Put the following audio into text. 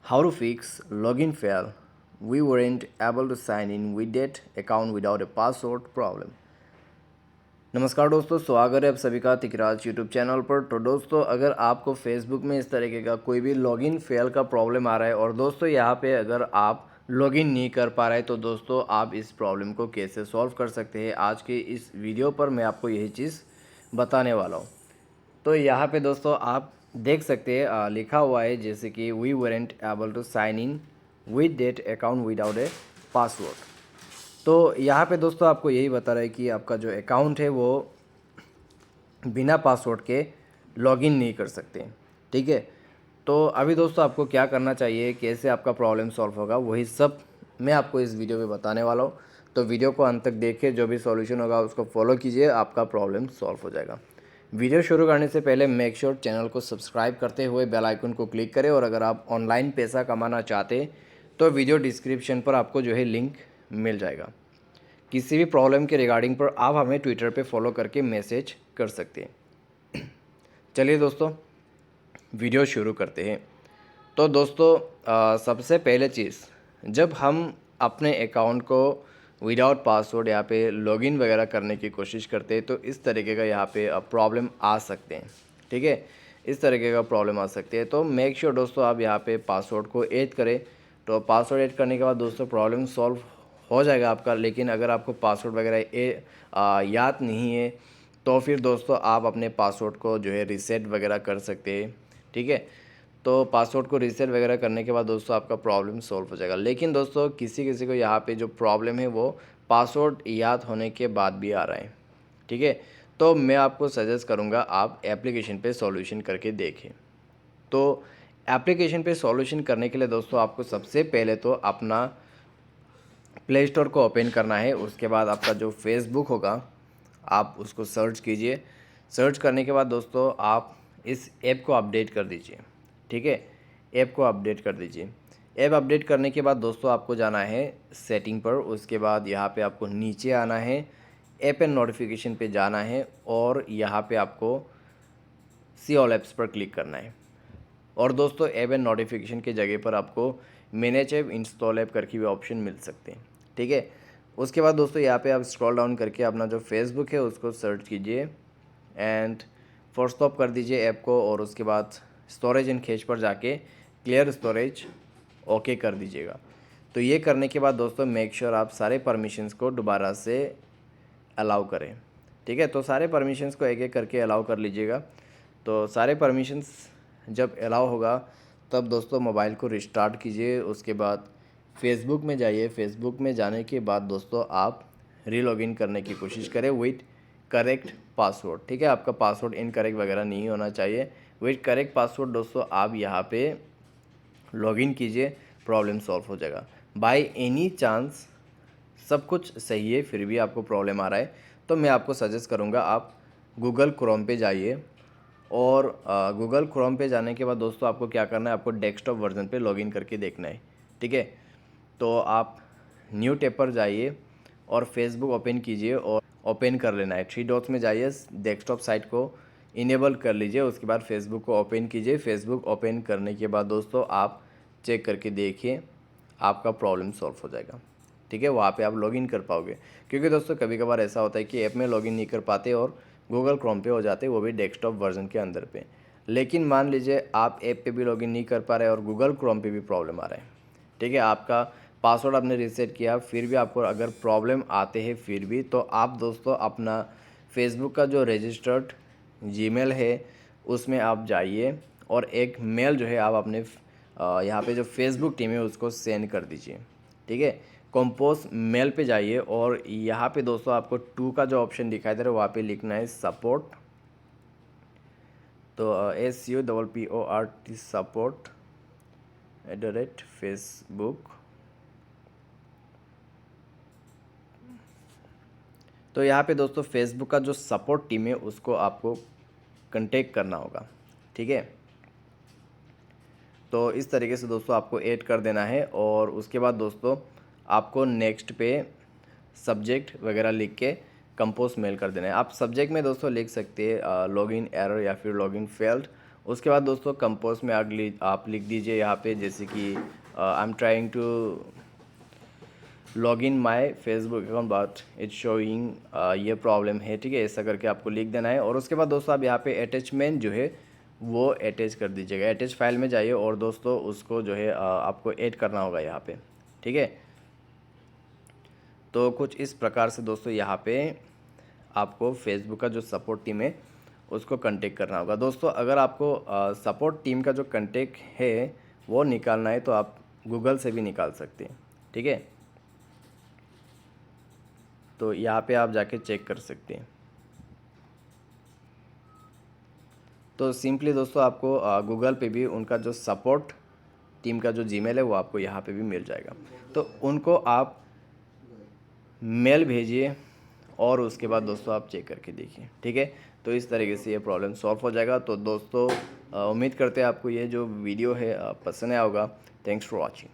How to fix login fail? We weren't able to sign in with that account without a password problem. नमस्कार दोस्तों, स्वागत है आप सभी का तिकराज यूट्यूब चैनल पर। तो दोस्तों, अगर आपको फेसबुक में इस तरीके का कोई भी लॉगिन फेल का प्रॉब्लम आ रहा है और दोस्तों यहाँ पे अगर आप लॉगिन नहीं कर पा रहे तो दोस्तों आप इस प्रॉब्लम को कैसे सॉल्व कर सकते हैं, आज के इस वीडियो पर मैं आपको यही चीज़ बताने वाला हूँ। तो यहाँ पे दोस्तों आप देख सकते हैं लिखा हुआ है जैसे कि we weren't able to sign in with that account without a password. तो यहाँ पे दोस्तों आपको यही बता रहा है कि आपका जो अकाउंट है वो बिना पासवर्ड के लॉगिन नहीं कर सकते। ठीक है, तो अभी दोस्तों आपको क्या करना चाहिए, कैसे आपका प्रॉब्लम सॉल्व होगा, वही सब मैं आपको इस वीडियो में बताने वाला हूँ। तो वीडियो को अंत तक देखिए, जो भी सॉल्यूशन होगा उसको फॉलो कीजिए, आपका प्रॉब्लम सॉल्व हो जाएगा। वीडियो शुरू करने से पहले मेक श्योर चैनल को सब्सक्राइब करते हुए बेल आइकन को क्लिक करें, और अगर आप ऑनलाइन पैसा कमाना चाहते हैं तो वीडियो डिस्क्रिप्शन पर आपको जो है लिंक मिल जाएगा। किसी भी प्रॉब्लम के रिगार्डिंग पर आप हमें ट्विटर पे फॉलो करके मैसेज कर सकते हैं। चलिए दोस्तों वीडियो शुरू करते हैं। तो दोस्तों सबसे पहले चीज़, जब हम अपने अकाउंट को विदाउट पासवर्ड यहाँ पे लॉगिन वगैरह करने की कोशिश करते हैं तो इस तरीके का यहाँ पे प्रॉब्लम आ सकते हैं। ठीक है, इस तरीके का प्रॉब्लम आ सकती है। तो मेक श्योर दोस्तों आप यहाँ पे पासवर्ड को ऐड करें। तो पासवर्ड ऐड करने के बाद दोस्तों प्रॉब्लम सॉल्व हो जाएगा आपका। लेकिन अगर आपको पासवर्ड वगैरह याद नहीं है तो फिर दोस्तों आप अपने पासवर्ड को जो है रीसेट वगैरह कर सकते हैं। ठीक है, तो पासवर्ड को रीसेट वगैरह करने के बाद दोस्तों आपका प्रॉब्लम सॉल्व हो जाएगा। लेकिन दोस्तों किसी किसी को यहाँ पे जो प्रॉब्लम है वो पासवर्ड याद होने के बाद भी आ रहा है। ठीक है, तो मैं आपको सजेस्ट करूँगा आप एप्लीकेशन पे सॉल्यूशन करके देखें। तो एप्लीकेशन पे सॉल्यूशन करने के लिए दोस्तों आपको सबसे पहले तो अपना प्ले स्टोर को ओपन करना है। उसके बाद आपका जो फेसबुक होगा आप उसको सर्च कीजिए। सर्च करने के बाद दोस्तों आप इस ऐप को अपडेट कर दीजिए। ठीक है, ऐप को अपडेट कर दीजिए। ऐप अपडेट करने के बाद दोस्तों आपको जाना है सेटिंग पर। उसके बाद यहाँ पे आपको नीचे आना है, ऐप एंड नोटिफिकेशन पे जाना है, और यहाँ पे आपको सी ऑल ऐप्स पर क्लिक करना है। और दोस्तों ऐप एंड नोटिफिकेशन के जगह पर आपको मैनेज ऐप, इंस्टॉल ऐप करके भी ऑप्शन मिल सकते हैं। ठीक है, उसके बाद दोस्तों यहाँ पे आप स्क्रॉल डाउन करके अपना जो फेसबुक है उसको सर्च कीजिए एंड फोर्स स्टॉप कर दीजिए ऐप को, और उसके बाद स्टोरेज एंड कैश पर जाके क्लियर स्टोरेज ओके कर दीजिएगा। तो ये करने के बाद दोस्तों मेक श्योर आप सारे परमिशंस को दोबारा से अलाउ करें। ठीक है, तो सारे परमिशंस को एक एक करके अलाउ कर लीजिएगा। तो सारे परमिशंस जब अलाउ होगा तब दोस्तों मोबाइल को रिस्टार्ट कीजिए। उसके बाद फेसबुक में जाइए। फेसबुक में जाने के बाद दोस्तों आप रीलॉगिन करने की कोशिश करें विथ करेक्ट पासवर्ड। ठीक है, आपका पासवर्ड इनकरेक्ट वगैरह नहीं होना चाहिए। विथ करेक्ट पासवर्ड दोस्तों आप यहाँ पे लॉगिन कीजिए, प्रॉब्लम सॉल्व हो जाएगा। बाय एनी चांस सब कुछ सही है फिर भी आपको प्रॉब्लम आ रहा है तो मैं आपको सजेस्ट करूँगा आप गूगल क्रोम पे जाइए। और गूगल क्रोम पे जाने के बाद दोस्तों आपको क्या करना है, आपको डेस्कटॉप वर्जन पे लॉगिन करके देखना है। ठीक है, तो आप न्यू टैब पर जाइए और फेसबुक ओपन कीजिए और ओपन कर लेना है। थ्री डॉट्स में जाइए, डेस्कटॉप साइट को इनेबल कर लीजिए। उसके बाद फेसबुक को ओपन कीजिए। फेसबुक ओपन करने के बाद दोस्तों आप चेक करके देखिए, आपका प्रॉब्लम सॉल्व हो जाएगा। ठीक है, वहाँ पे आप लॉगिन कर पाओगे। क्योंकि दोस्तों कभी कभार ऐसा होता है कि ऐप में लॉगिन नहीं कर पाते और गूगल क्रोम पे हो जाते, वो भी डेस्कटॉप वर्जन के अंदर पे। लेकिन मान लीजिए आप ऐप पे भी लॉगिन नहीं कर पा रहे और गूगल क्रोम पे भी प्रॉब्लम आ रहा है। ठीक है, आपका पासवर्ड आपने रीसेट किया फिर भी आपको अगर प्रॉब्लम आते हैं फिर भी, तो आप दोस्तों अपना फेसबुक का जो रजिस्टर्ड जीमेल है उसमें आप जाइए और एक मेल जो है आप अपने यहाँ पे जो फेसबुक टीम है उसको सेंड कर दीजिए। ठीक है, कंपोज मेल पे जाइए और यहाँ पे दोस्तों आपको टू का जो ऑप्शन दिखाई दे रहा है वहाँ पे लिखना है सपोर्ट। तो SUPPORT सपोर्ट @Facebook। तो यहाँ पे दोस्तों फेसबुक का जो सपोर्ट टीम है उसको आपको कांटेक्ट करना होगा। ठीक है, तो इस तरीके से दोस्तों आपको ऐड कर देना है और उसके बाद दोस्तों आपको नेक्स्ट पे सब्जेक्ट वगैरह लिख के कंपोज मेल कर देना है। आप सब्जेक्ट में दोस्तों लिख सकते हैं लॉगिन एरर या फिर लॉगिन फेल्ड, उसके बाद दोस्तों कंपोज में आप लिख दीजिए यहाँ पे, जैसे कि I am trying to log in my Facebook account but it's showing ये प्रॉब्लम है, ठीक है। ऐसा करके आपको लिख देना है। और उसके बाद दोस्तों आप यहाँ पे अटैचमेंट जो है वो अटैच कर दीजिएगा। अटैच फाइल में जाइए और दोस्तों उसको जो है आपको ऐड करना होगा यहाँ पे, ठीक है। तो कुछ इस प्रकार से दोस्तों यहाँ पे आपको फेसबुक का जो सपोर्ट टीम है उसको कांटेक्ट करना होगा। दोस्तों अगर आपको सपोर्ट टीम का जो कांटेक्ट है वो निकालना है तो आप गूगल से भी निकाल सकते हैं, ठीक है। तो यहाँ पे आप जाके चेक कर सकते हैं। तो सिंपली दोस्तों आपको गूगल पे भी उनका जो सपोर्ट टीम का जो जीमेल है वो आपको यहाँ पे भी मिल जाएगा। तो उनको आप मेल भेजिए और उसके बाद दोस्तों आप चेक करके देखिए, ठीक है। तो इस तरीके से ये प्रॉब्लम सॉल्व हो जाएगा। तो दोस्तों उम्मीद करते हैं आपको ये जो वीडियो है पसंद आया होगा। Thanks for watching.